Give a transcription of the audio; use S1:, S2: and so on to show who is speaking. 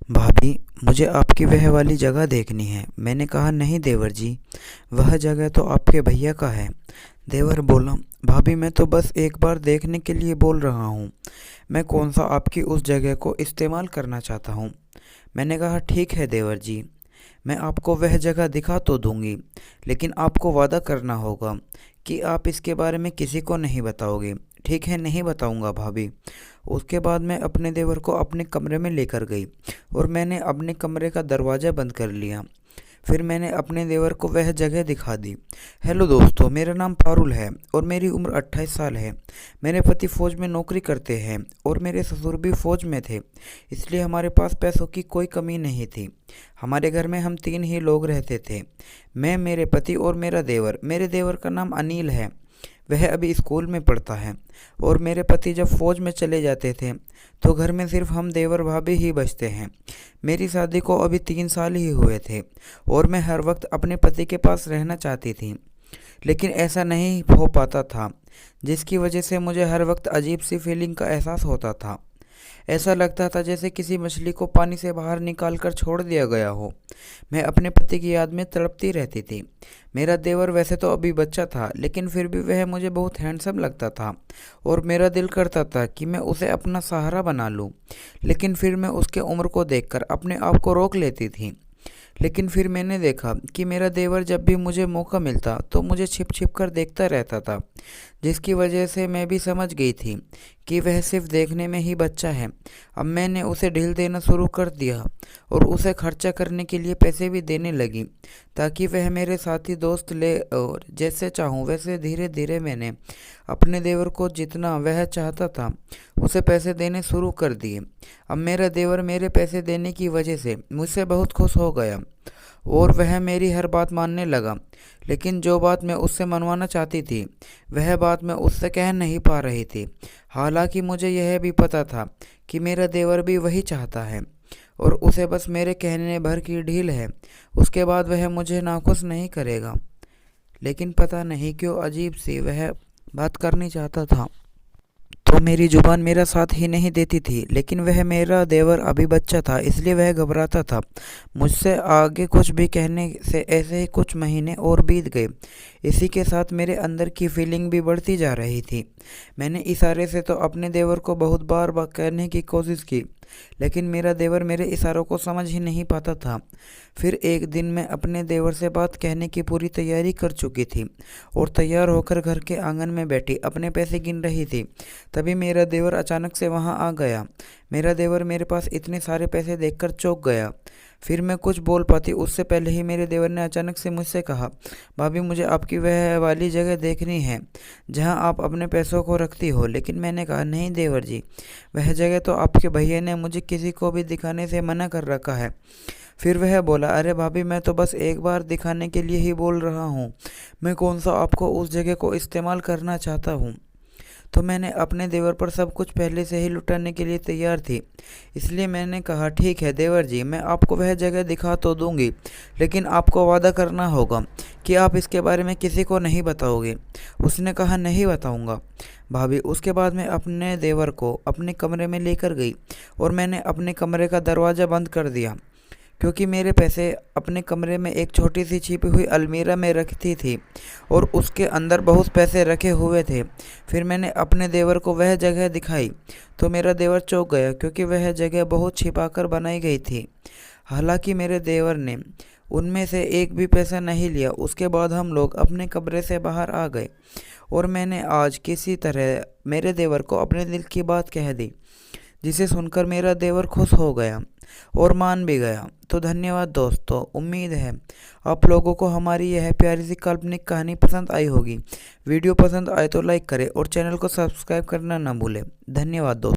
S1: भाभी, मुझे आपकी वह वाली जगह देखनी है। मैंने कहा नहीं देवर जी, वह जगह तो आपके भैया का है। देवर बोला, भाभी मैं तो बस एक बार देखने के लिए बोल रहा हूँ। मैं कौन सा आपकी उस जगह को इस्तेमाल करना चाहता हूँ। मैंने कहा ठीक है देवर जी, मैं आपको वह जगह दिखा तो दूंगी, लेकिन आपको वादा करना होगा कि आप इसके बारे में किसी को नहीं बताओगे। ठीक है, नहीं बताऊंगा भाभी। उसके बाद मैं अपने देवर को अपने कमरे में लेकर गई और मैंने अपने कमरे का दरवाज़ा बंद कर लिया। फिर मैंने अपने देवर को वह जगह दिखा दी। हेलो दोस्तों, मेरा नाम पारुल है और मेरी उम्र 28 साल है। मेरे पति फ़ौज में नौकरी करते हैं और मेरे ससुर भी फ़ौज में थे, इसलिए हमारे पास पैसों की कोई कमी नहीं थी। हमारे घर में हम 3 ही लोग रहते थे, मैं, मेरे पति और मेरा देवर। मेरे देवर का नाम अनिल है, वह अभी स्कूल में पढ़ता है। और मेरे पति जब फ़ौज में चले जाते थे तो घर में सिर्फ हम देवर भाभी ही बचते हैं। मेरी शादी को अभी 3 साल ही हुए थे और मैं हर वक्त अपने पति के पास रहना चाहती थी, लेकिन ऐसा नहीं हो पाता था, जिसकी वजह से मुझे हर वक्त अजीब सी फीलिंग का एहसास होता था। ऐसा लगता था जैसे किसी मछली को पानी से बाहर निकाल कर छोड़ दिया गया हो। मैं अपने पति की याद में तड़पती रहती थी। मेरा देवर वैसे तो अभी बच्चा था, लेकिन फिर भी वह मुझे बहुत हैंडसम लगता था और मेरा दिल करता था कि मैं उसे अपना सहारा बना लूं। लेकिन फिर मैं उसके उम्र को देखकर अपने आप को रोक लेती थी। लेकिन फिर मैंने देखा कि मेरा देवर जब भी मुझे मौका मिलता तो मुझे छिप छिप कर देखता रहता था, जिसकी वजह से मैं भी समझ गई थी कि वह सिर्फ देखने में ही बच्चा है। अब मैंने उसे ढील देना शुरू कर दिया और उसे खर्चा करने के लिए पैसे भी देने लगी, ताकि वह मेरे साथी दोस्त ले, और जैसे चाहूँ वैसे धीरे धीरे मैंने अपने देवर को जितना वह चाहता था उसे पैसे देने शुरू कर दिए। अब मेरा देवर मेरे पैसे देने की वजह से मुझसे बहुत खुश हो गया और वह मेरी हर बात मानने लगा। लेकिन जो बात मैं उससे मनवाना चाहती थी वह बात मैं उससे कह नहीं पा रही थी। हालांकि मुझे यह भी पता था कि मेरा देवर भी वही चाहता है और उसे बस मेरे कहने भर की ढील है, उसके बाद वह मुझे नाखुश नहीं करेगा। लेकिन पता नहीं क्यों अजीब सी वह बात करनी चाहता था, तो मेरी जुबान मेरा साथ ही नहीं देती थी। लेकिन वह मेरा देवर अभी बच्चा था, इसलिए वह घबराता था मुझसे आगे कुछ भी कहने से। ऐसे ही कुछ महीने और बीत गए। इसी के साथ मेरे अंदर की फीलिंग भी बढ़ती जा रही थी। मैंने इशारे से तो अपने देवर को बहुत बार कहने की कोशिश की, लेकिन मेरा देवर मेरे इशारों को समझ ही नहीं पाता था। फिर एक दिन मैं अपने देवर से बात कहने की पूरी तैयारी कर चुकी थी और तैयार होकर घर के आंगन में बैठी अपने पैसे गिन रही थी। तभी मेरा देवर अचानक से वहां आ गया। मेरा देवर मेरे पास इतने सारे पैसे देखकर चौंक गया। फिर मैं कुछ बोल पाती उससे पहले ही मेरे देवर ने अचानक से मुझसे कहा, भाभी मुझे आपकी वह वाली जगह देखनी है जहां आप अपने पैसों को रखती हो। लेकिन मैंने कहा नहीं देवर जी, वह जगह तो आपके भैया ने मुझे किसी को भी दिखाने से मना कर रखा है। फिर वह बोला, अरे भाभी मैं तो बस एक बार दिखाने के लिए ही बोल रहा हूँ, मैं कौन सा आपको उस जगह को इस्तेमाल करना चाहता हूँ। तो मैंने अपने देवर पर सब कुछ पहले से ही लुटाने के लिए तैयार थी, इसलिए मैंने कहा ठीक है देवर जी, मैं आपको वह जगह दिखा तो दूंगी, लेकिन आपको वादा करना होगा कि आप इसके बारे में किसी को नहीं बताओगे। उसने कहा नहीं बताऊंगा भाभी। उसके बाद मैं अपने देवर को अपने कमरे में लेकर गई और मैंने अपने कमरे का दरवाज़ा बंद कर दिया, क्योंकि मेरे पैसे अपने कमरे में एक छोटी सी छिपी हुई अलमीरा में रखती थी और उसके अंदर बहुत पैसे रखे हुए थे। फिर मैंने अपने देवर को वह जगह दिखाई तो मेरा देवर चौंक गया, क्योंकि वह जगह बहुत छिपाकर बनाई गई थी। हालांकि मेरे देवर ने उनमें से एक भी पैसा नहीं लिया। उसके बाद हम लोग अपने कमरे से बाहर आ गए और मैंने आज किसी तरह मेरे देवर को अपने दिल की बात कह दी, जिसे सुनकर मेरा देवर खुश हो गया और मान भी गया। तो धन्यवाद दोस्तों, उम्मीद है आप लोगों को हमारी यह प्यारी सी काल्पनिक कहानी पसंद आई होगी। वीडियो पसंद आए तो लाइक करें और चैनल को सब्सक्राइब करना ना भूलें। धन्यवाद दोस्तों।